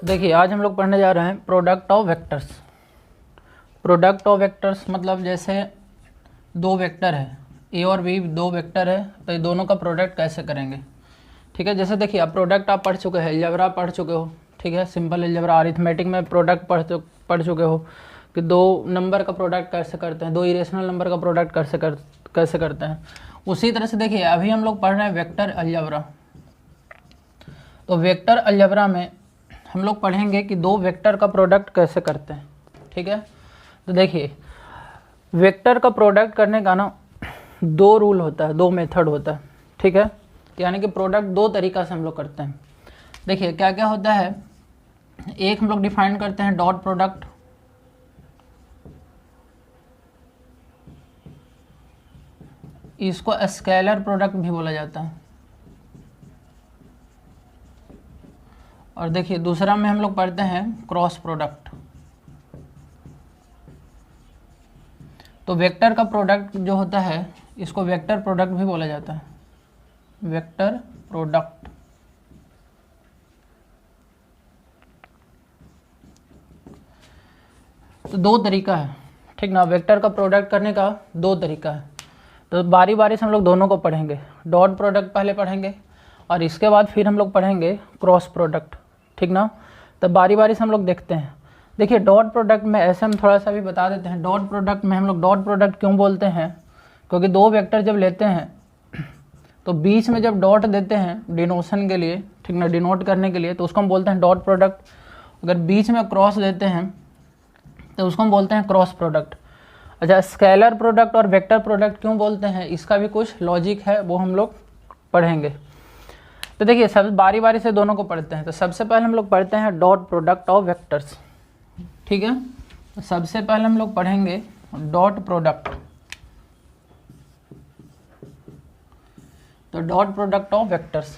देखिए आज हम लोग पढ़ने जा रहे हैं product of vectors. Product of vectors मतलब जैसे दो वेक्टर है ए और बी, दो वेक्टर है तो ये दोनों का प्रोडक्ट कैसे करेंगे। ठीक है, जैसे देखिए आप प्रोडक्ट आप पढ़ चुके हैं, अलजेब्रा पढ़ चुके हो। ठीक है, सिंपल अलजेब्रा अरिथमेटिक में प्रोडक्ट पढ़ चुके हो कि दो नंबर का प्रोडक्ट कैसे करते हैं, दो इरेशनल नंबर का प्रोडक्ट कैसे करते हैं। उसी तरह से देखिए अभी हम लोग पढ़ रहे हैं वेक्टर अलजेब्रा। तो वेक्टर अलजेब्रा में हम लोग पढ़ेंगे कि दो वेक्टर का प्रोडक्ट कैसे करते हैं। ठीक है, तो देखिए वेक्टर का प्रोडक्ट करने का ना दो रूल होता है, दो मेथड होता है। ठीक है, यानी कि प्रोडक्ट दो तरीका से हम लोग करते हैं। देखिए क्या क्या होता है, एक हम लोग डिफाइन करते हैं डॉट प्रोडक्ट, इसको स्केलर प्रोडक्ट भी बोला जाता है। और देखिए दूसरा में हम लोग पढ़ते हैं क्रॉस प्रोडक्ट। तो वेक्टर का प्रोडक्ट जो होता है इसको वेक्टर प्रोडक्ट भी बोला जाता है, वेक्टर प्रोडक्ट। तो दो तरीका है, ठीक ना, वेक्टर का प्रोडक्ट करने का दो तरीका है। तो बारी बारी से हम लोग दोनों को पढ़ेंगे। डॉट प्रोडक्ट पहले पढ़ेंगे और इसके बाद फिर हम लोग पढ़ेंगे क्रॉस प्रोडक्ट। ठीक ना, तो बारी बारी से हम लोग देखते हैं। देखिए डॉट प्रोडक्ट में ऐसे हम थोड़ा सा भी बता देते हैं। डॉट प्रोडक्ट में हम लोग डॉट प्रोडक्ट क्यों बोलते हैं, क्योंकि दो वेक्टर जब लेते हैं तो बीच में जब डॉट देते हैं डिनोशन के लिए, ठीक ना, डिनोट करने के लिए, तो उसको हम बोलते हैं डॉट प्रोडक्ट। अगर बीच में क्रॉस देते हैं तो उसको हम बोलते हैं क्रॉस प्रोडक्ट। अच्छा, स्केलर प्रोडक्ट और वेक्टर प्रोडक्ट क्यों बोलते हैं, इसका भी कुछ लॉजिक है, वो हम लोग पढ़ेंगे। तो देखिए सब बारी बारी से दोनों को पढ़ते हैं। तो सबसे पहले हम लोग पढ़ते हैं डॉट प्रोडक्ट ऑफ वेक्टर्स। ठीक है, तो सबसे पहले हम लोग पढ़ेंगे डॉट प्रोडक्ट। तो डॉट प्रोडक्ट ऑफ वेक्टर्स,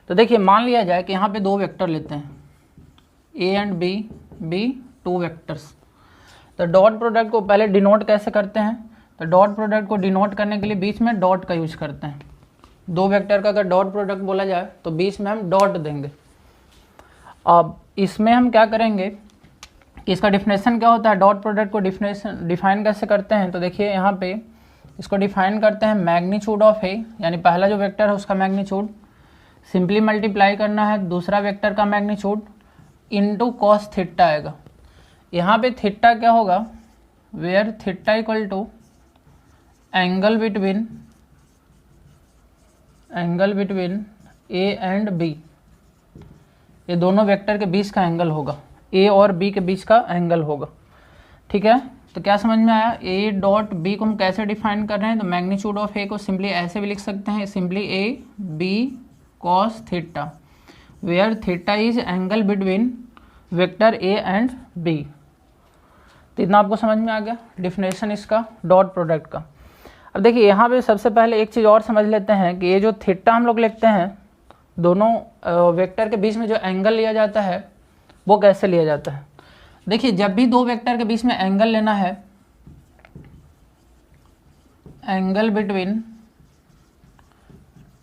तो देखिए मान लिया जाए कि यहाँ पे दो वेक्टर लेते हैं A and B two vectors. तो डॉट प्रोडक्ट को पहले डिनोट कैसे करते हैं, तो डॉट प्रोडक्ट को डिनोट करने के लिए बीच में डॉट का यूज करते हैं। दो वेक्टर का अगर डॉट प्रोडक्ट बोला जाए तो बीच में हम डॉट देंगे। अब इसमें हम क्या करेंगे कि इसका डिफिनेशन क्या होता है, डॉट प्रोडक्ट को डिफाइन कैसे करते हैं। तो देखिए यहाँ पे इसको डिफाइन करते हैं मैग्नीट्यूड ऑफ ए, यानी पहला जो वेक्टर है उसका मैग्नीट्यूड सिंपली मल्टीप्लाई करना है दूसरा वेक्टर का मैग्नीट्यूड इनटू कॉस थीटा आएगा। यहाँ पे थीटा क्या होगा, where theta equal to angle between A and B. ये दोनों वेक्टर के बीच का एंगल होगा, ए और बी के बीच का एंगल होगा। ठीक है, तो क्या समझ में आया, ए डॉट बी को हम कैसे डिफाइन कर रहे हैं। तो मैग्नीट्यूड ऑफ ए को सिंपली ऐसे भी लिख सकते हैं, simply A B cos theta, where theta is angle between vector A and B. तो इतना आपको समझ में आ गया डिफिनेशन इसका डॉट प्रोडक्ट का। अब देखिए यहाँ पे सबसे पहले एक चीज़ और समझ लेते हैं कि ये जो थीटा हम लोग लिखते हैं, दोनों वेक्टर के बीच में जो एंगल लिया जाता है वो कैसे लिया जाता है। देखिए जब भी दो वेक्टर के बीच में एंगल लेना है, एंगल बिटवीन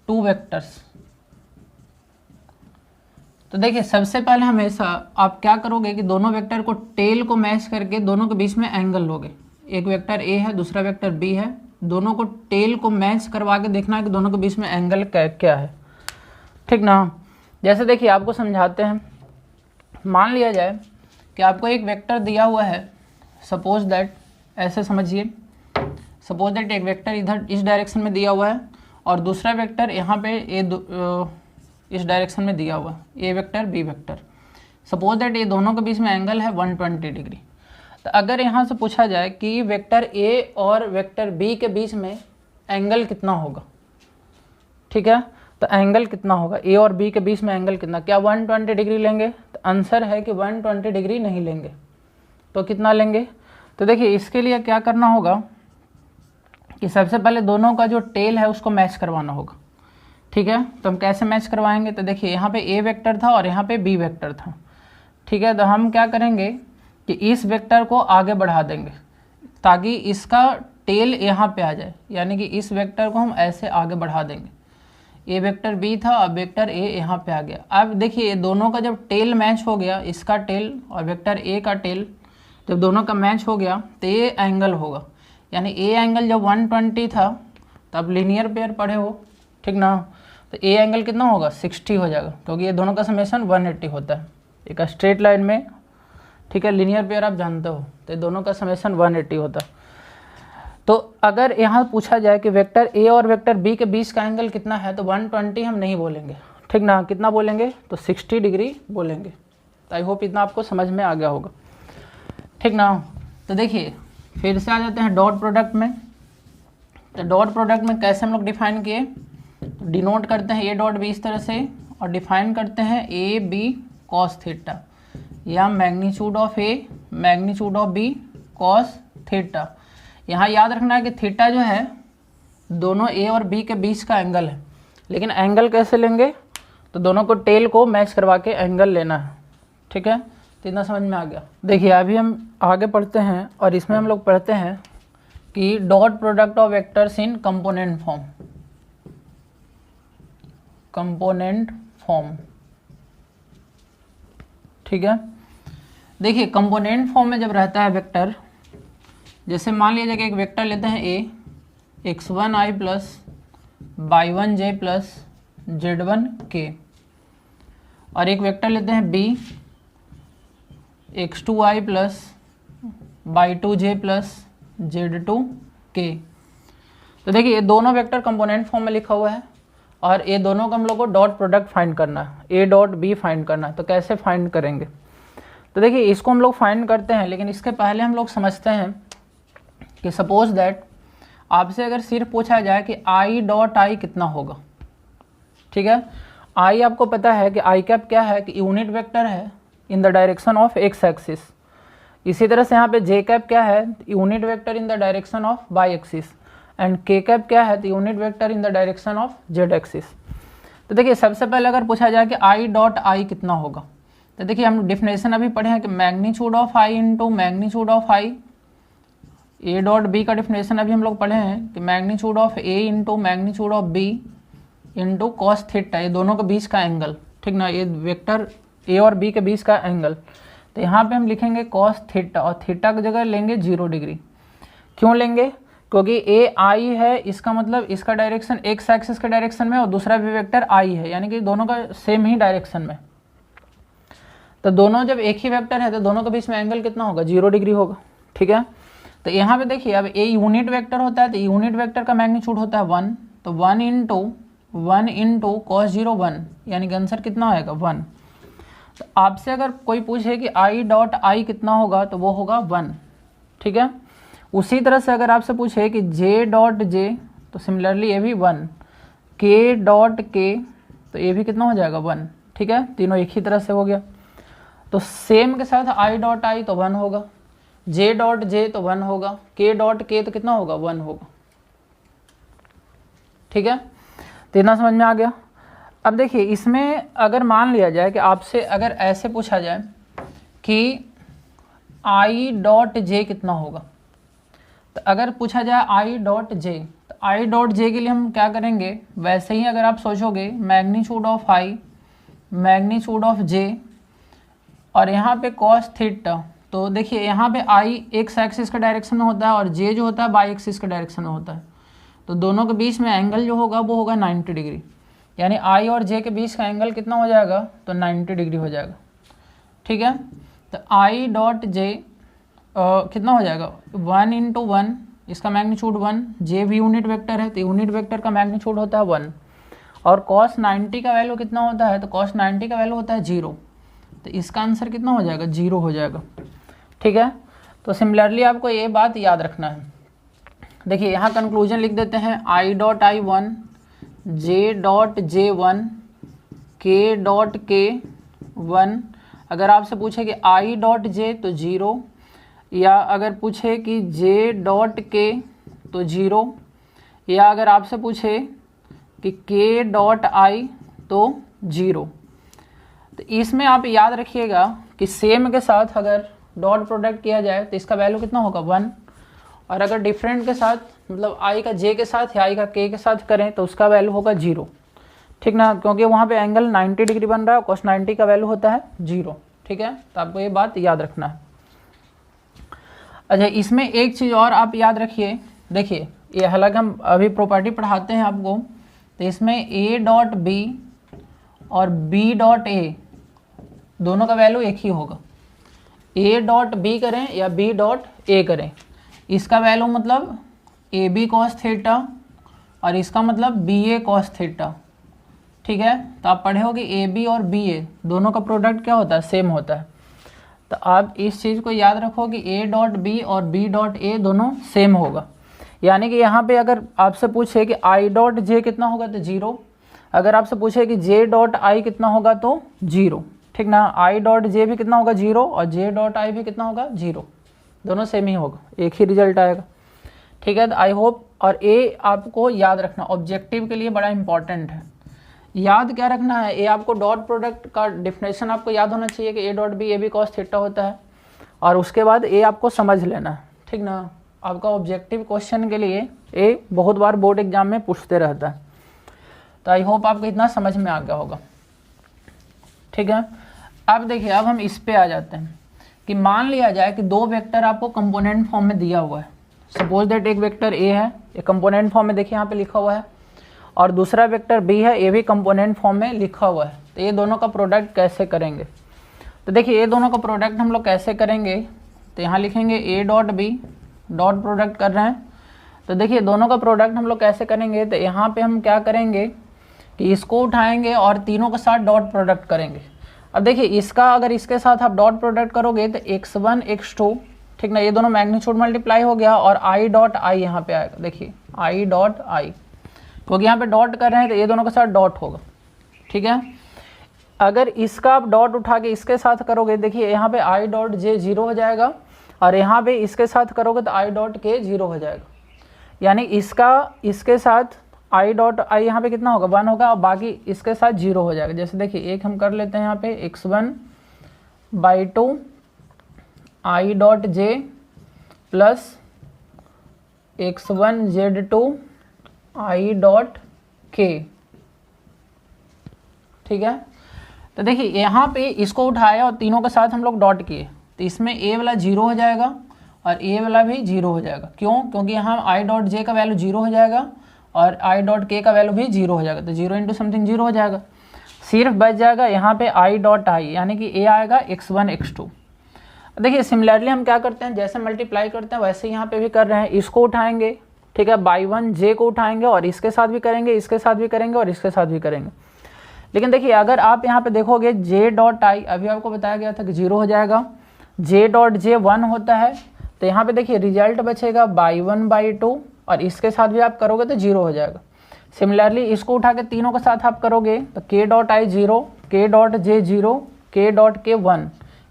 टू वेक्टर्स, तो देखिए सबसे पहले हमेशा आप क्या करोगे कि दोनों वेक्टर को टेल को मैच करके दोनों के बीच में एंगल लोगे। एक वेक्टर ए है दूसरा वेक्टर बी है, दोनों को टेल को मैच करवा के देखना है कि दोनों के बीच में एंगल क्या है। ठीक ना, जैसे देखिए आपको समझाते हैं। मान लिया जाए कि आपको एक वेक्टर दिया हुआ है, सपोज दैट, ऐसे समझिए, सपोज दैट एक वेक्टर इधर इस डायरेक्शन में दिया हुआ है और दूसरा वेक्टर यहाँ पे इस डायरेक्शन में दिया हुआ है, A vector B vector. Suppose that ये दोनों के बीच में एंगल है 120 डिग्री। तो अगर यहाँ से पूछा जाए कि वेक्टर ए और वेक्टर बी के बीच में एंगल कितना होगा, ठीक है, तो एंगल कितना होगा ए और बी के बीच में एंगल कितना, क्या 120 डिग्री लेंगे। तो आंसर है कि 120 डिग्री नहीं लेंगे, तो कितना लेंगे। तो देखिए इसके लिए क्या करना होगा कि सबसे पहले दोनों का जो टेल है उसको मैच करवाना होगा। ठीक है, तो हम कैसे मैच करवाएंगे, तो देखिए यहाँ पे ए वेक्टर था और यहाँ पे बी वेक्टर था। ठीक है, तो हम क्या करेंगे कि इस वेक्टर को आगे बढ़ा देंगे ताकि इसका टेल यहाँ पे आ जाए, यानी कि इस वेक्टर को हम ऐसे आगे बढ़ा देंगे। ए वेक्टर बी था, अब वेक्टर ए यहाँ पे आ गया। अब देखिए दोनों का जब टेल मैच हो गया, इसका टेल और वेक्टर ए का टेल जब दोनों का मैच हो गया तो ये एंगल होगा, यानी ए एंगल जब 120 था तब लीनियर पेयर पढ़े हो, ठीक ना। तो ए एंगल कितना होगा 60 हो जाएगा, क्योंकि ये दोनों का समेशन 180 होता है एक स्ट्रेट लाइन में, ठीक है। लीनियर पेयर आप जानते हो, तो दोनों का समेशन 180 होता है। तो अगर यहाँ पूछा जाए कि वेक्टर ए और वेक्टर बी के बीच का एंगल कितना है, तो 120 हम नहीं बोलेंगे, ठीक ना। कितना बोलेंगे, तो 60 डिग्री बोलेंगे। तो आई होप इतना आपको समझ में आ गया होगा, ठीक ना। तो देखिए फिर से आ जाते हैं डॉट प्रोडक्ट में। तो डॉट प्रोडक्ट में कैसे हम लोग डिफाइन किए, डिनोट करते हैं ए डॉट बी इस तरह से, और डिफाइन करते हैं ए बी कॉस थीटा, या magnitude of A magnitude of B cos theta. यहाँ याद रखना है कि थीटा जो है दोनों ए और बी के बीच का एंगल है, लेकिन एंगल कैसे लेंगे, तो दोनों को टेल को मैच करवा के एंगल लेना है, ठीक है। तो इतना समझ में आ गया। देखिए अभी हम आगे पढ़ते हैं, और इसमें हम लोग पढ़ते हैं कि dot product of vectors in component form, component form, ठीक है। देखिए कंपोनेंट फॉर्म में जब रहता है वेक्टर, जैसे मान लीजिए कि एक वेक्टर लेते हैं ए x1i plus y1j plus z1k, और एक वेक्टर लेते हैं B x2i plus y2j plus z2k। तो देखिए ये दोनों वेक्टर कंपोनेंट फॉर्म में लिखा हुआ है, और ये दोनों का हम लोग को डॉट प्रोडक्ट फाइंड करना है, ए डॉट बी फाइंड करना है। तो कैसे फाइंड करेंगे, तो देखिए इसको हम लोग फाइंड करते हैं, लेकिन इसके पहले हम लोग समझते हैं कि सपोज दैट आपसे अगर सिर्फ पूछा जाए कि आई डॉट आई कितना होगा, ठीक है। आई आपको पता है कि आई कैप क्या है, कि यूनिट वेक्टर है in the direction of X axis. इसी तरह से यहाँ पे जे कैप क्या है, unit vector in the direction of Y axis, and K cap क्या है, तो unit vector in the direction of Z axis. तो देखिए सबसे पहले अगर पूछा जाए कि आई डॉट आई कितना होगा, तो देखिए हम डेफिनेशन अभी पढ़े हैं कि magnitude of I into magnitude of I. A dot B का डेफिनेशन अभी हम लोग पढ़े हैं कि magnitude of A into magnitude of B into cos theta, ये दोनों के बीच का एंगल, ठीक ना। ये वेक्टर ए और बी के बीच का एंगल, तो यहाँ पे हम लिखेंगे कॉस थीटा, और थीटा की जगह लेंगे 0 डिग्री। क्यों लेंगे, क्योंकि ए आई है, इसका मतलब इसका डायरेक्शन एक्स एक्सिस के डायरेक्शन में, और दूसरा भी वेक्टर आई है, यानी कि दोनों का सेम ही डायरेक्शन में। तो दोनों जब एक ही वेक्टर है तो दोनों के बीच में एंगल कितना होगा, 0 डिग्री होगा, ठीक है। तो यहाँ पे देखिए अब ए यूनिट वेक्टर होता है, तो यूनिट वेक्टर का मैग्नीट्यूड होता है 1, तो 1 इंटू कॉस 0 1, यानी कि आंसर कितना आएगा 1। तो आपसे अगर कोई पूछे कि आई डॉट आई कितना होगा, तो वो होगा 1, ठीक है। उसी तरह से अगर आपसे पूछे कि जे डॉट जे, तो सिमिलरली ये भी 1, के डॉट के, तो ये भी कितना हो जाएगा 1, ठीक है। तीनों एक ही तरह से हो गया। तो सेम के साथ आई डॉट आई तो 1 होगा, जे डॉट जे तो 1 होगा, के डॉट के तो कितना होगा 1 होगा, ठीक है। तो इतना समझ में आ गया। अब देखिए इसमें अगर मान लिया जाए कि आपसे अगर ऐसे पूछा जाए कि आई डॉट जे कितना होगा, तो अगर पूछा जाए आई डॉट जे, तो आई डॉट जे के लिए हम क्या करेंगे, वैसे ही अगर आप सोचोगे magnitude of I magnitude of J, और यहाँ पे कॉस थीटा। तो देखिए यहाँ पे आई एक्स एक्सिस के डायरेक्शन में होता है, और जे जो होता है वाई एक्सिस के डायरेक्शन में होता है, तो दोनों के बीच में एंगल जो होगा वो होगा 90 डिग्री, यानी आई और जे के बीच का एंगल कितना हो जाएगा, तो 90 डिग्री हो जाएगा, ठीक है। तो आई डॉट जे कितना हो जाएगा 1 इंटू 1, इसका मैग्नीट्यूड 1, जे भी यूनिट वेक्टर है तो यूनिट वेक्टर का मैग्नीट्यूड होता है 1, और कॉस 90 का वैल्यू कितना होता है, तो कॉस 90 का वैल्यू होता है 0, तो इसका आंसर कितना हो जाएगा 0 हो जाएगा, ठीक है। तो सिमिलरली आपको ये बात याद रखना है। देखिए यहाँ कंक्लूजन लिख देते हैं, I dot I 1, J dot J 1, के डॉट के 1। अगर आपसे पूछे कि आई डॉट जे तो 0, या अगर पूछे कि जे डॉट के तो 0, या अगर आपसे पूछे कि के डॉट आई तो 0। तो इसमें आप याद रखिएगा कि सेम के साथ अगर डॉट प्रोडक्ट किया जाए तो इसका वैल्यू कितना होगा 1, और अगर डिफरेंट के साथ मतलब आई का जे के साथ या आई का के साथ करें तो उसका वैल्यू होगा 0। ठीक ना, क्योंकि वहाँ पे एंगल 90 डिग्री बन रहा है, cos 90 का वैल्यू होता है 0। ठीक है, तो आपको ये बात याद रखना है। अच्छा, इसमें एक चीज़ और आप याद रखिए, देखिए ये हालांकि हम अभी प्रॉपर्टी पढ़ाते हैं आपको, तो इसमें a डॉट बी और b डॉट ए दोनों का वैल्यू एक ही होगा। a डॉट बी करें या b डॉट ए करें, इसका वैल्यू मतलब ए बी कॉस थीटा और इसका मतलब बी ए कॉस थीटा। ठीक है, तो आप पढ़े हो कि ए बी और बी ए दोनों का प्रोडक्ट क्या होता है, सेम होता है। तो आप इस चीज़ को याद रखो कि ए डॉट बी और बी डॉट ए दोनों सेम होगा। यानी कि यहाँ पे अगर आपसे पूछे कि आई डॉट जे कितना होगा तो 0, अगर आपसे पूछे कि जे डॉट आई कितना होगा तो 0। ठीक ना, आई डॉट जे भी कितना होगा 0 और जे डॉट आई भी कितना होगा 0, दोनों सेम ही होगा, एक ही रिजल्ट आएगा। ठीक है, तो आई होप, और ए आपको याद रखना ऑब्जेक्टिव के लिए बड़ा इंपॉर्टेंट है। याद क्या रखना है, ए आपको डॉट प्रोडक्ट का डिफिनेशन आपको याद होना चाहिए कि A dot B A B cos theta होता है, और उसके बाद ए आपको समझ लेना है। ठीक ना, आपका ऑब्जेक्टिव क्वेश्चन के लिए ए बहुत बार बोर्ड एग्जाम में पूछते रहता है। तो आई होप आपको इतना समझ में आ गया होगा। ठीक है, अब देखिए, अब हम इस पे आ जाते हैं कि मान लिया जाए कि दो वेक्टर आपको कंपोनेंट फॉर्म में दिया हुआ है। सपोज दैट एक वेक्टर ए है, ये कंपोनेंट फॉर्म में देखिए यहाँ पे लिखा हुआ है, और दूसरा वेक्टर बी है, ये भी कंपोनेंट फॉर्म में लिखा हुआ है। तो ये दोनों का प्रोडक्ट कैसे करेंगे, तो देखिए ये दोनों का प्रोडक्ट हम लोग कैसे करेंगे, तो यहाँ लिखेंगे A dot B, dot product कर रहे हैं। तो देखिए दोनों का प्रोडक्ट हम लोग कैसे करेंगे, तो यहाँ पे हम क्या करेंगे कि इसको उठाएंगे और तीनों के साथ डॉट प्रोडक्ट करेंगे। अब देखिए इसका अगर इसके साथ आप डॉट प्रोडक्ट करोगे तो x1 x2, ठीक ना, ये दोनों मैग्नीट्यूड मल्टीप्लाई हो गया और आई डॉट आई यहाँ पे आएगा। देखिए आई डॉट आई, क्योंकि यहाँ पे डॉट कर रहे हैं तो ये दोनों के साथ डॉट होगा। ठीक है, अगर इसका आप डॉट उठा के इसके साथ करोगे, देखिए यहाँ पे आई डॉट जे 0 हो जाएगा, और यहाँ पे इसके साथ करोगे तो आई डॉट के 0 हो जाएगा। यानी इसका इसके साथ आई डॉट आई यहाँ पे कितना होगा 1 होगा, और बाकी इसके साथ 0 हो जाएगा। जैसे देखिए एक हम कर लेते हैं यहाँ पे x1/2 I dot J plus x1z2 I dot के। ठीक है, तो देखिए यहाँ पे इसको उठाया और तीनों के साथ हम लोग डॉट किए, तो इसमें ए वाला 0 हो जाएगा और ए वाला भी 0 हो जाएगा। क्यों, क्योंकि यहाँ आई डॉट जे का वैल्यू 0 हो जाएगा और आई डॉट के का वैल्यू भी 0 हो जाएगा, तो 0 इंटू समथिंग 0 हो जाएगा। सिर्फ बच जाएगा यहाँ पे आई डॉट आई, यानी कि ए आएगा x1 x2। देखिए सिमिलरली हम क्या करते हैं, जैसे मल्टीप्लाई करते हैं वैसे यहाँ पे भी कर रहे हैं। इसको उठाएंगे, ठीक है, बाई 1 जे को उठाएंगे और इसके साथ भी करेंगे, इसके साथ भी करेंगे और इसके साथ भी करेंगे। लेकिन देखिए अगर आप यहाँ पे देखोगे जे डॉट आई, अभी आपको बताया गया था कि 0 हो जाएगा, जे डॉट जे 1 होता है, तो यहाँ पे देखिए रिजल्ट बचेगा बाई 1/2 और इसके साथ भी आप करोगे तो 0 हो जाएगा। सिमिलरली इसको उठा के तीनों के साथ आप करोगे तो के डॉट आई 0, के डॉट जे 0, के डॉट के 1,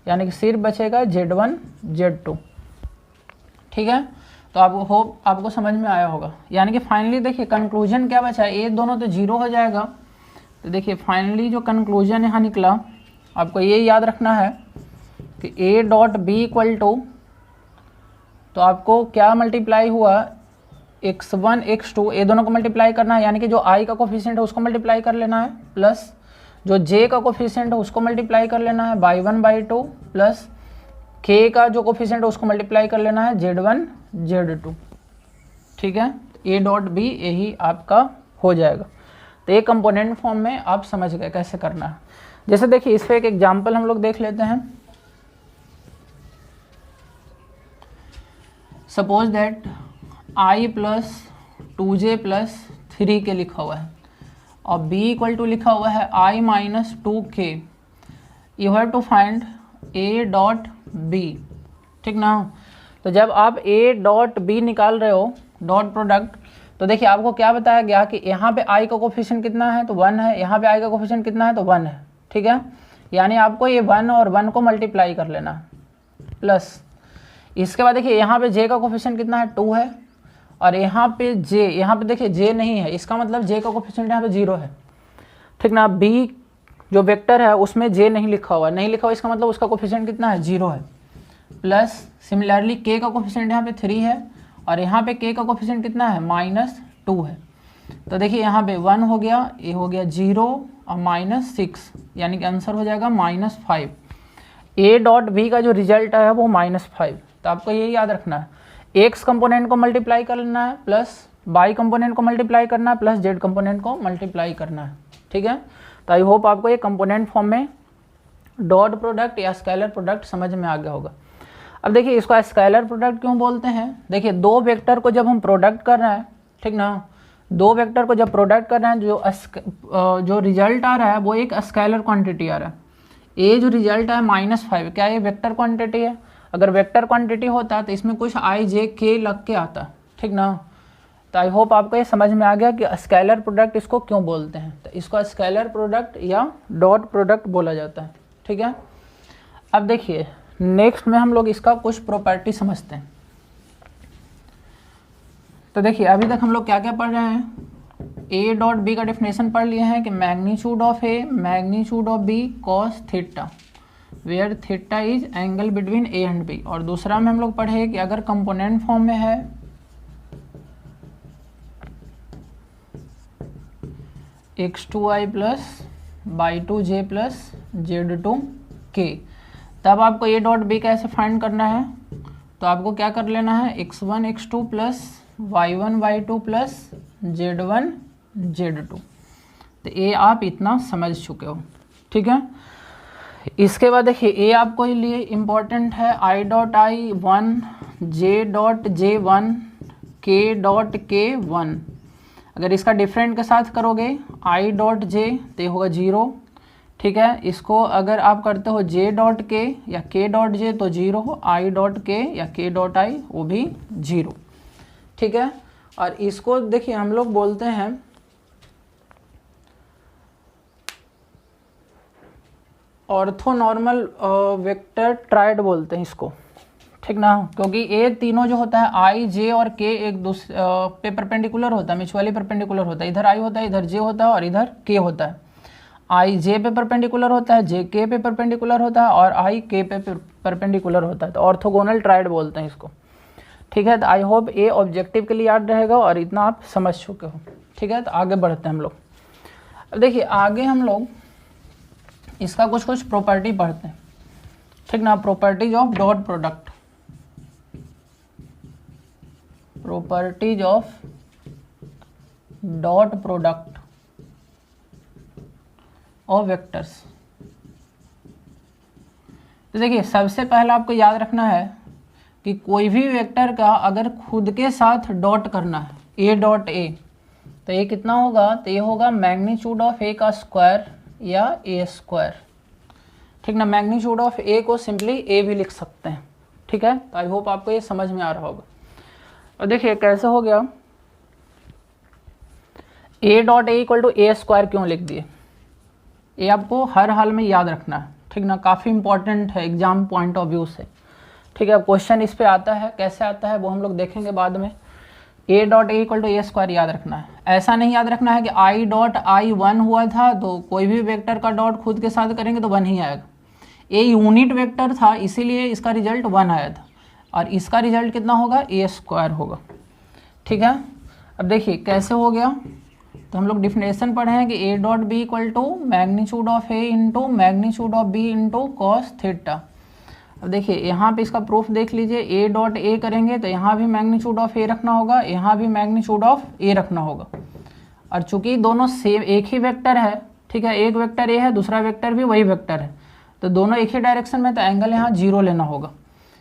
यानी कि सिर्फ बचेगा Z1 Z2। ठीक है, तो आपको होप आपको समझ में आया होगा। यानी कि फाइनली देखिए कंक्लूजन क्या बचा है, ये दोनों तो 0 हो जाएगा। तो देखिए फाइनली जो कंक्लूजन यहाँ निकला, आपको ये याद रखना है कि A dot B equal to, तो आपको क्या मल्टीप्लाई हुआ, x1 x2, ये दोनों को मल्टीप्लाई करना है, यानी कि जो i का कोफिशिएंट है उसको मल्टीप्लाई कर लेना है, प्लस जो j का कोफिशिएंट है उसको मल्टीप्लाई कर लेना है बाई 1/2, प्लस k का जो कोफिशिएंट है उसको मल्टीप्लाई कर लेना है Z1 Z2। ठीक है, a डॉट बी यही आपका हो जाएगा। तो ये कंपोनेंट फॉर्म में आप समझ गए कैसे करना है। जैसे देखिए इस पर एक एग्जाम्पल हम लोग देख लेते हैं। Suppose that i plus 2j plus 3k लिखा हुआ है और b इक्वल टू लिखा हुआ है i minus 2k। You have to find a dot b। ठीक ना, तो जब आप a डॉट b निकाल रहे हो डॉट प्रोडक्ट, तो देखिए आपको क्या बताया गया कि यहाँ पे i का कोफिशिएंट कितना है तो 1 है, यहाँ पे i का कोफिशिएंट कितना है तो 1 है। ठीक है, यानी आपको ये 1 और 1 को मल्टीप्लाई कर लेना है, प्लस इसके बाद देखिए यहाँ पे j का कोफिशिएंट कितना है 2 है, और यहाँ पे j, यहाँ पे देखिए j नहीं है, इसका मतलब j का कोफिशिएंट यहाँ पे 0 है। ठीक ना, b जो वेक्टर है उसमें j नहीं लिखा हुआ, नहीं लिखा हुआ इसका मतलब उसका कोफिशिएंट कितना है 0 है, प्लस सिमिलरली k का कोफिशिएंट यहाँ पे 3 है और यहाँ पे k का कोफिशिएंट कितना है -2 है। तो देखिए यहाँ पे 1 हो गया, ए हो गया 0 और -6, यानी कि आंसर हो जाएगा -5। ए डॉट बी का जो रिजल्ट है वो -5। तो आपको ये याद रखना है, एक्स कंपोनेंट को मल्टीप्लाई करना है प्लस वाई कंपोनेंट को मल्टीप्लाई करना है प्लस जेड कंपोनेंट को मल्टीप्लाई करना है। ठीक है, तो आई होप आपको ये कंपोनेंट फॉर्म में डॉट प्रोडक्ट या स्केलर प्रोडक्ट समझ में आ गया होगा। अब देखिए इसको स्केलर प्रोडक्ट क्यों बोलते हैं। देखिए दो वेक्टर को जब हम प्रोडक्ट कर रहे हैं, ठीक ना, दो वेक्टर को जब प्रोडक्ट कर रहे हैं, जो रिजल्ट आ रहा है वो एक स्केलर क्वांटिटी आ रहा है। ए जो रिजल्ट है -5, क्या ये वेक्टर क्वांटिटी है। अगर वेक्टर क्वांटिटी होता तो इसमें कुछ आई जे के लग के आता, ठीक ना। तो आई होप आपको ये समझ में आ गया कि स्केलर प्रोडक्ट इसको क्यों बोलते हैं। तो इसको स्केलर प्रोडक्ट या डॉट प्रोडक्ट बोला जाता है। ठीक है, अब देखिए नेक्स्ट में हम लोग इसका कुछ प्रॉपर्टी समझते हैं। तो देखिए अभी तक हम लोग क्या क्या पढ़ रहे हैं, ए डॉट बी का डेफिनेशन पढ़ लिए हैं कि magnitude of A magnitude of B cos theta, where theta is angle between A and B. और दूसरा में हम लोग पढ़े कि अगर कंपोनेंट फॉर्म में है x2i plus y2j plus z2k, तब आपको ए डॉट बी कैसे फाइंड करना है। तो आपको क्या कर लेना है, x1 x2 plus y1 y2 plus z1 z2। तो ए आप इतना समझ चुके हो। ठीक है, इसके बाद देखिए ए आपको लिए इम्पॉर्टेंट है I dot I 1, J dot J 1, के डॉट के 1। अगर इसका डिफरेंट के साथ करोगे आई डॉट जे तो ये होगा 0। ठीक है, इसको अगर आप करते हो जे डॉट के या के डॉट जे तो 0, आई डॉट के या के डॉट आई वो भी 0। ठीक है, और इसको देखिए हम लोग बोलते हैं ऑर्थोनॉर्मल वेक्टर ट्रायड बोलते हैं इसको। ठीक ना, क्योंकि ए तीनों जो होता है आई जे और के एक दूसरे पे परपेंडिकुलर होता है, म्यूचुअली परपेंडिकुलर होता है। इधर आई होता है, इधर जे होता है और इधर के होता है। आई जे पे परपेंडिकुलर होता है, जे के पे परपेंडिकुलर होता है और आई के पे परपेंडिकुलर होता है। तो ऑर्थोगोनल ट्रायड बोलते हैं इसको। ठीक है, तो आई होप ए ऑब्जेक्टिव के लिए याद रहेगा और इतना आप समझ चुके हो। ठीक है, तो आगे बढ़ते हैं हम लोग। अब देखिए आगे हम लोग इसका कुछ कुछ प्रॉपर्टी पढ़ते हैं। ठीक ना, properties of dot product, properties of dot product of vectors. तो देखिए सबसे पहला आपको याद रखना है कि कोई भी वेक्टर का अगर खुद के साथ डॉट करना है, ए डॉट ए, तो ये कितना होगा, तो ये होगा मैग्नीट्यूड ऑफ ए का स्क्वायर या ए स्क्वायर। ठीक ना, मैग्नीट्यूड ऑफ ए को सिंपली ए भी लिख सकते हैं। ठीक है, तो आई होप आपको ये समझ में आ रहा होगा। और देखिए कैसे हो गया, A dot A equal to A square क्यों लिख दिए, ये आपको हर हाल में याद रखना है। ठीक ना, काफ़ी इंपॉर्टेंट है एग्जाम पॉइंट ऑफ व्यू से। ठीक है, क्वेश्चन इस पे आता है, कैसे आता है वो हम लोग देखेंगे बाद में। A dot A equal to A square याद रखना है। ऐसा नहीं याद रखना है कि आई डॉट आई 1 हुआ था तो कोई भी वेक्टर का डॉट खुद के साथ करेंगे तो 1 ही आएगा। ए यूनिट वेक्टर था इसीलिए इसका रिजल्ट 1 आया था और इसका रिजल्ट कितना होगा, ए स्क्वायर होगा। ठीक है, अब देखिए कैसे हो गया, तो हम लोग डिफिनेशन पढ़े हैं कि A dot B equal to magnitude of A into magnitude of B into cos theta. अब देखिए यहाँ पे इसका प्रूफ देख लीजिए, ए डॉट ए करेंगे तो यहाँ भी मैग्नीट्यूड ऑफ ए रखना होगा, यहाँ भी मैग्नीट्यूड ऑफ ए रखना होगा। और चूंकि दोनों सेम एक ही वेक्टर है, ठीक है, एक वेक्टर ए है, दूसरा वेक्टर भी वही वेक्टर है, तो दोनों एक ही डायरेक्शन में, तो एंगल यहाँ 0 लेना होगा।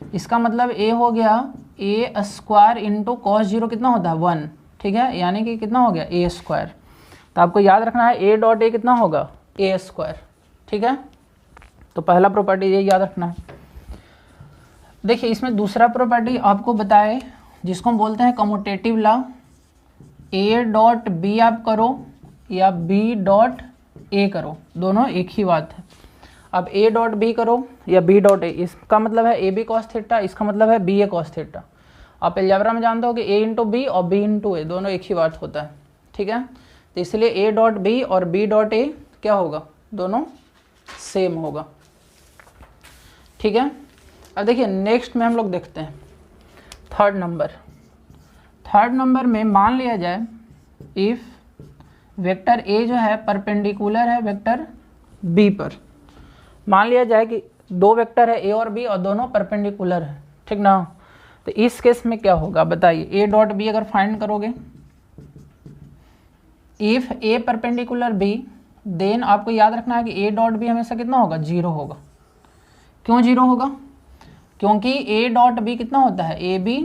इसका मतलब ए हो गया ए स्क्वायर इंटू कॉस 0 कितना होता है 1। ठीक है, यानी कि कितना हो गया ए स्क्वायर। तो आपको याद रखना है ए डॉट ए कितना होगा, ए स्क्वायर। ठीक है, तो पहला प्रॉपर्टी ये याद रखना है। देखिए इसमें दूसरा प्रॉपर्टी आपको बताए जिसको हम बोलते हैं commutative law. A dot B आप करो या बी डॉट ए करो, दोनों एक ही बात है। अब ए डॉट बी करो या बी डॉट ए, इसका मतलब है ए बी कॉस थीटा, इसका मतलब है बी ए कॉस थीटा। आप अलजेब्रा में जानते हो कि ए इंटू बी और बी इंटू ए दोनों एक ही बात होता है। ठीक है, तो इसलिए ए डॉट बी और बी डॉट ए क्या होगा, दोनों सेम होगा। ठीक है, अब देखिए नेक्स्ट में हम लोग देखते हैं थर्ड नंबर। थर्ड नंबर में मान लिया जाए इफ वेक्टर ए जो है परपेंडिकुलर है वेक्टर बी पर। मान लिया जाए कि दो वेक्टर है ए और बी और दोनों परपेंडिकुलर है, ठीक ना। तो इस केस में क्या होगा बताइए, ए डॉट बी अगर फाइंड करोगे, if A perpendicular B, then आपको याद रखना है कि ए डॉट बी हमेशा कितना होगा, जीरो होगा। क्यों जीरो होगा, क्योंकि ए डॉट बी कितना होता है, ए बी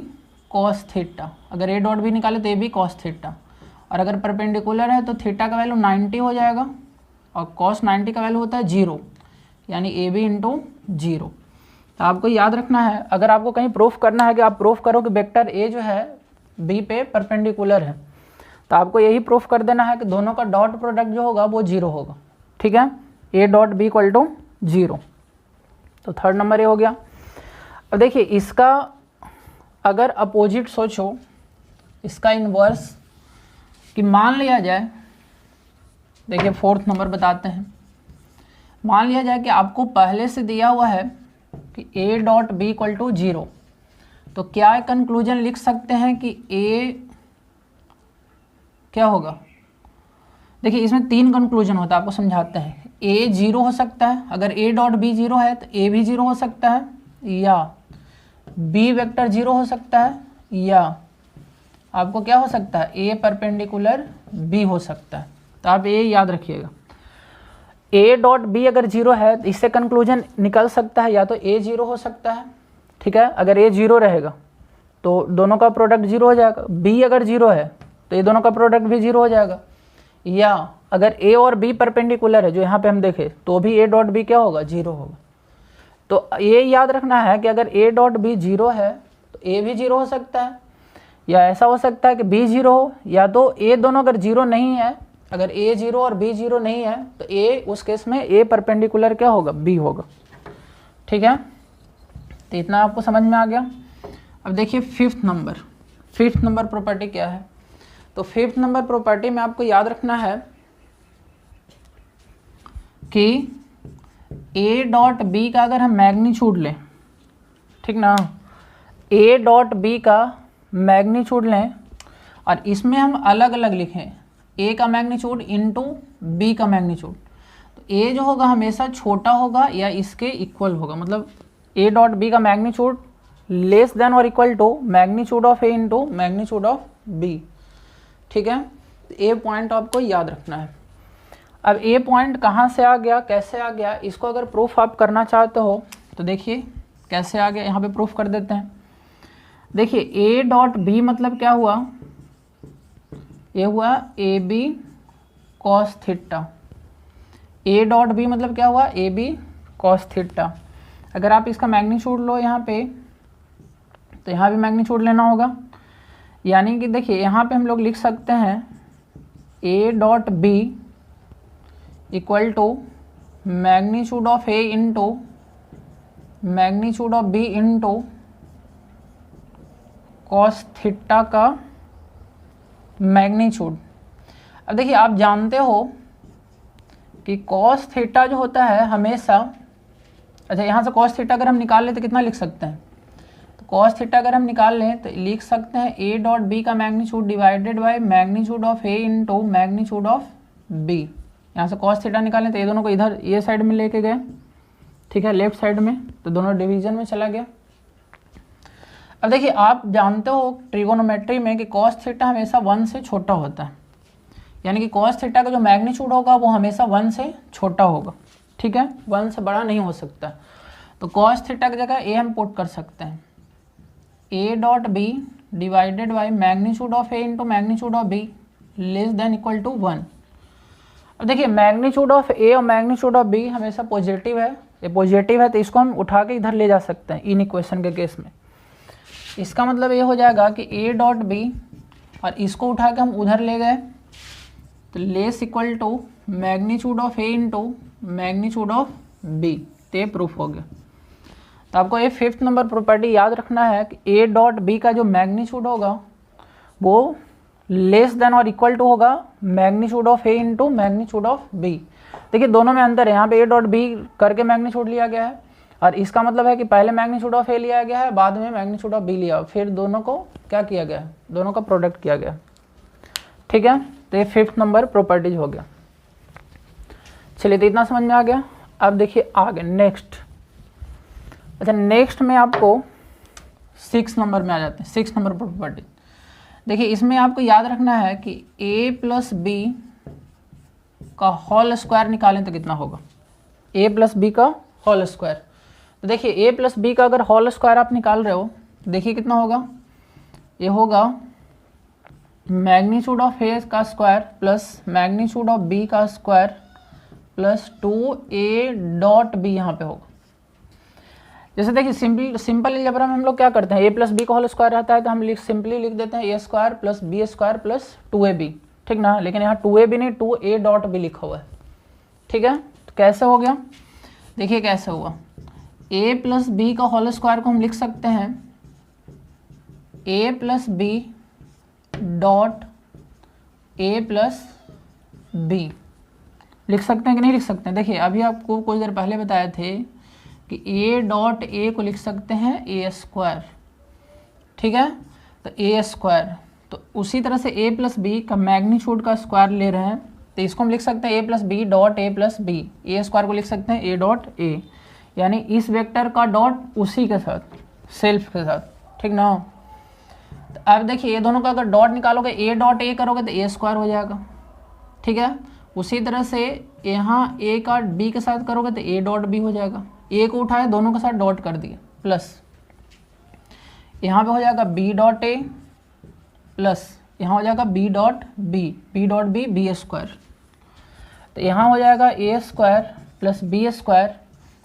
कॉस थीटा। अगर ए डॉट बी निकाले तो ए बी कॉस थीटा, और अगर परपेंडिकुलर है तो थीटा का वैल्यू 90 हो जाएगा और कॉस 90 का वैल्यू होता है 0, यानी ए बी इंटू 0। तो आपको याद रखना है, अगर आपको कहीं प्रूफ करना है कि आप प्रूफ करो कि वेक्टर ए जो है बी पे परपेंडिकुलर है, तो आपको यही प्रूफ कर देना है कि दोनों का डॉट प्रोडक्ट जो होगा वो 0 होगा, ठीक है। A dot B equal to 0। तो थर्ड नंबर ये हो गया। अब देखिए इसका अगर अपोजिट सोचो, इसका इन्वर्स, कि मान लिया जाए, देखिए फोर्थ नंबर बताते हैं, मान लिया जाए कि आपको पहले से दिया हुआ है कि A dot B equal to 0, तो क्या कंक्लूजन लिख सकते हैं कि ए क्या होगा। देखिए इसमें 3 कंक्लूजन होता है, आपको समझाते हैं। ए 0 हो सकता है, अगर ए डॉट बी 0 है तो ए भी 0 हो सकता है, या बी वेक्टर 0 हो सकता है, या आपको क्या हो सकता है, ए परपेंडिकुलर बी हो सकता है। तो आप ये याद रखिएगा, ए डॉट बी अगर 0 है तो इससे कंक्लूजन निकल सकता है या तो ए 0 हो सकता है, ठीक है। अगर ए 0 रहेगा तो दोनों का प्रोडक्ट 0 हो जाएगा, बी अगर 0 है तो ये दोनों का प्रोडक्ट भी 0 हो जाएगा, या अगर ए और बी परपेंडिकुलर है जो यहाँ पे हम देखें तो भी ए डॉट बी क्या होगा, 0 होगा। तो ये याद रखना है कि अगर ए डॉट बी 0 है तो ए भी 0 हो सकता है, या ऐसा हो सकता है कि बी 0 हो, या तो ए दोनों अगर 0 नहीं है, अगर ए 0 और बी 0 नहीं है तो ए उस केस में ए परपेंडिकुलर क्या होगा, बी होगा, ठीक है। तो इतना आपको समझ में आ गया। अब देखिए फिफ्थ नंबर प्रॉपर्टी क्या है। तो फिफ्थ नंबर प्रॉपर्टी में आपको याद रखना है कि ए डॉट बी का अगर हम मैग्नीट्यूड लें, ठीक ना, ए डॉट बी का मैग्नीट्यूड लें और इसमें हम अलग अलग लिखें, ए का मैग्नीट्यूड इनटू बी का मैग्नीट्यूड, तो ए जो होगा हमेशा छोटा होगा या इसके इक्वल होगा। मतलब ए डॉट बी का मैग्नीट्यूड लेस देन और equal to magnitude of A into magnitude of B, ठीक है। ए पॉइंट आपको याद रखना है। अब ए पॉइंट कहाँ से आ गया, कैसे आ गया, इसको अगर प्रूफ आप करना चाहते हो तो देखिए कैसे आ गया, यहाँ पे प्रूफ कर देते हैं। देखिए ए डॉट बी मतलब क्या हुआ, ये हुआ A B cos theta. A dot B मतलब क्या हुआ, ए बी कॉस थीटा। अगर आप इसका मैग्नीट्यूड लो यहाँ पे तो यहाँ भी मैग्नीट्यूड लेना होगा, यानी कि देखिए यहाँ पे हम लोग लिख सकते हैं A dot B equal to magnitude of A into magnitude of B into cos theta का मैग्नीट्यूड। अब देखिए आप जानते हो कि कॉस थीटा जो होता है हमेशा, अच्छा यहाँ से कॉस थीटा अगर हम निकाल लें तो कितना लिख सकते हैं, तो कॉस थीटा अगर हम निकाल लें तो लिख सकते हैं ए डॉट बी का magnitude divided by magnitude of A into magnitude of B. यहाँ से कॉस थीटा निकालें तो ये दोनों को इधर ये साइड में लेके गए, ठीक है, लेफ्ट साइड में, तो दोनों डिवीजन में चला गया। अब देखिए आप जानते हो ट्रिगोनोमेट्री में कि कॉस थीटा हमेशा 1 से छोटा होता है, यानी कि कॉस थीटा का जो मैग्नीट्यूड होगा वो हमेशा 1 से छोटा होगा, ठीक है, 1 से बड़ा नहीं हो सकता। तो कॉस थीटा की जगह ए हम पुट कर सकते हैं, A dot B divided by magnitude of A into magnitude of B less than equal to 1। अब देखिए मैग्नीट्यूड ऑफ ए और मैग्नीट्यूड ऑफ बी हमेशा पॉजिटिव है, ये पॉजिटिव है तो इसको हम उठा के इधर ले जा सकते हैं इन इक्वेशन के केस में। इसका मतलब ये हो जाएगा कि ए डॉट बी और इसको उठा के हम उधर ले गए तो less equal to magnitude of A into magnitude of B, तो ये प्रूफ हो गया। तो आपको ये फिफ्थ नंबर प्रॉपर्टी याद रखना है कि ए डॉट बी का जो मैग्नीट्यूड होगा वो लेस देन और इक्वल टू होगा magnitude of A into magnitude of B. देखिए दोनों में अंतर है, यहाँ पे ए डॉट बी करके मैग्नीट्यूड लिया गया है और इसका मतलब है कि पहले मैग्नीट्यूड ऑफ ए लिया गया है, बाद में मैग्नीट्यूड ऑफ बी लिया, फिर दोनों को क्या किया गया है, दोनों का प्रोडक्ट किया गया, ठीक है। तो ये 5th नंबर प्रॉपर्टीज हो गया। चलिए, तो इतना समझ में आ गया। अब देखिए आगे नेक्स्ट। अच्छा, नेक्स्ट में आपको 6 नंबर में आ जाते हैं, 6 नंबर प्रॉपर्टी। देखिए, इसमें आपको याद रखना है कि a प्लस बी का होल स्क्वायर निकालें तो कितना होगा, a प्लस बी का होल स्क्वायर। तो देखिए, a प्लस बी का अगर होल स्क्वायर आप निकाल रहे हो तो देखिए कितना होगा, ये होगा मैग्नीट्यूड ऑफ a का square plus magnitude of b का square plus 2a dot b यहाँ पे होगा। जैसे देखिए सिंपल अलजेब्रा में हम लोग क्या करते हैं, a प्लस बी का होल स्क्वायर रहता है तो हम सिंपली लिख देते हैं a square plus B square plus 2ab, ठीक ना। लेकिन यहाँ 2ab नहीं 2a डॉट b लिखा हुआ है, ठीक है। तो कैसे हो गया, देखिए कैसे हुआ, a प्लस बी का होल स्क्वायर को हम लिख सकते हैं a plus B dot a plus B, लिख सकते हैं कि नहीं लिख सकते हैं। देखिए अभी आपको कुछ देर पहले बताए थे कि a डॉट a को लिख सकते हैं a स्क्वायर, ठीक है। तो a स्क्वायर, तो उसी तरह से a प्लस बी का मैग्नीट्यूड का स्क्वायर ले रहे हैं तो इसको हम लिख सकते हैं a plus B dot a plus B, a square को लिख सकते हैं a डॉट a, यानी इस वेक्टर का डॉट उसी के साथ सेल्फ के साथ, ठीक ना। तो अब देखिए ये दोनों का अगर डॉट निकालोगे a डॉट a करोगे तो a स्क्वायर हो जाएगा, ठीक है। उसी तरह से यहाँ a का b के साथ करोगे तो a डॉट b हो जाएगा, a को उठाए दोनों के साथ डॉट कर दिए प्लस यहाँ पे हो जाएगा b डॉट a प्लस यहाँ हो जाएगा b dot b b square. तो यहाँ हो जाएगा a square plus b square.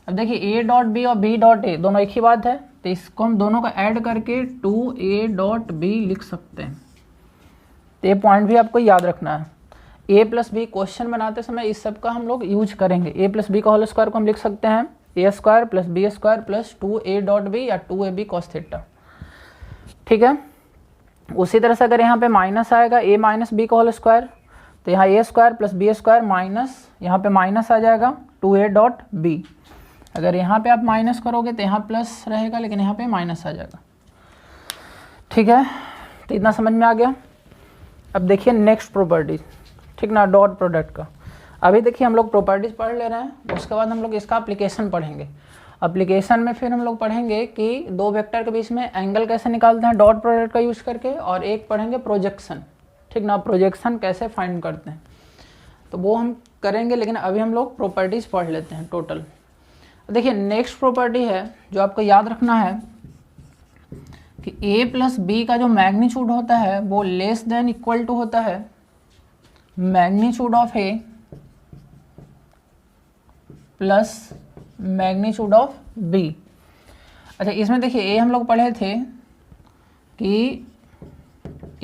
अब देखिए a डॉट b और b डॉट a दोनों एक ही बात है, तो इसको हम दोनों का ऐड करके 2a डॉट b लिख सकते हैं। तो ये पॉइंट भी आपको याद रखना है, a प्लस बी क्वेश्चन बनाते समय इस सब का हम लोग यूज करेंगे। a प्लस बी का होल स्क्वायर को हम लिख सकते हैं a square plus b square plus 2a dot b या 2ab कॉस थीटा, ठीक है। उसी तरह से अगर यहाँ पे माइनस आएगा a माइनस बी का होल स्क्वायर तो यहाँ a square plus b square minus यहाँ पे माइनस आ जाएगा 2a डॉट b। अगर यहाँ पे आप माइनस करोगे तो यहाँ प्लस रहेगा लेकिन यहाँ पे माइनस आ जाएगा, ठीक है। तो इतना समझ में आ गया। अब देखिए नेक्स्ट प्रॉपर्टी, ठीक ना, डॉट प्रोडक्ट का। अभी देखिए हम लोग प्रॉपर्टीज पढ़ ले रहे हैं, उसके बाद हम लोग इसका एप्लीकेशन पढ़ेंगे। एप्लीकेशन में फिर हम लोग पढ़ेंगे कि दो वेक्टर के बीच में एंगल कैसे निकालते हैं डॉट प्रोडक्ट का यूज करके, और एक पढ़ेंगे प्रोजेक्शन, ठीक ना, प्रोजेक्शन कैसे फाइंड करते हैं, तो वो हम करेंगे। लेकिन अभी हम लोग प्रॉपर्टीज पढ़ लेते हैं टोटल। देखिए नेक्स्ट प्रॉपर्टी है जो आपको याद रखना है कि a प्लस बी का जो मैग्नीट्यूड होता है वो लेस देन इक्वल टू होता है magnitude of a plus magnitude of b। अच्छा, इसमें देखिए a हम लोग पढ़े थे कि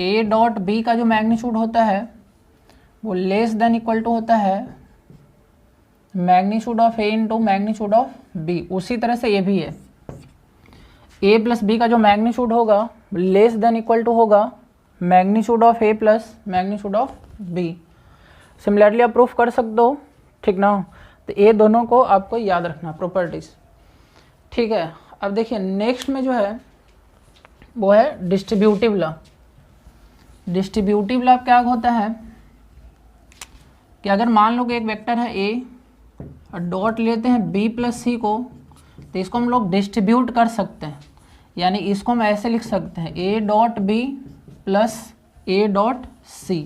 a डॉट b का जो मैग्नीट्यूड होता है वो लेस देन इक्वल टू होता है magnitude of a into magnitude of b। उसी तरह से ये भी है, a प्लस बी का जो मैग्नीट्यूड होगा लेस देन इक्वल टू होगा magnitude of a plus magnitude of b। Similarly आप प्रूफ कर सकते हो, ठीक ना। तो ये दोनों को आपको याद रखना प्रॉपर्टीज, ठीक है। अब देखिए नेक्स्ट में जो है वो है डिस्ट्रीब्यूटिव लॉ। डिस्ट्रीब्यूटिव लॉ क्या होता है कि अगर मान लो कि एक वेक्टर है a और डॉट लेते हैं b प्लस सी को, तो इसको हम लोग डिस्ट्रीब्यूट कर सकते हैं। यानी इसको हम ऐसे लिख सकते हैं a dot b plus a dot c,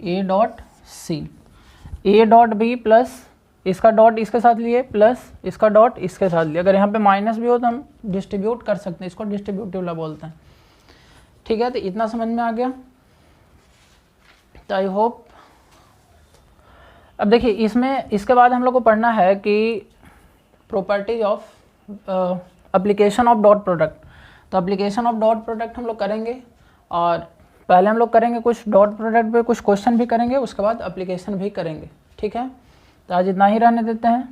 a dot c, a dot b plus इसका डॉट इसके साथ लिए प्लस इसका डॉट इसके साथ लिए। अगर यहाँ पे माइनस भी हो तो हम डिस्ट्रीब्यूट कर सकते हैं, इसको डिस्ट्रीब्यूटिव लॉ बोलते हैं, ठीक है। तो इतना समझ में आ गया, तो आई होप। अब देखिए इसमें इसके बाद हम लोग को पढ़ना है कि properties of application of dot product. तो एप्लीकेशन ऑफ डॉट प्रोडक्ट हम लोग करेंगे, और पहले हम लोग करेंगे कुछ डॉट प्रोडक्ट पे कुछ क्वेश्चन भी करेंगे, उसके बाद एप्लीकेशन भी करेंगे, ठीक है। तो आज इतना ही रहने देते हैं।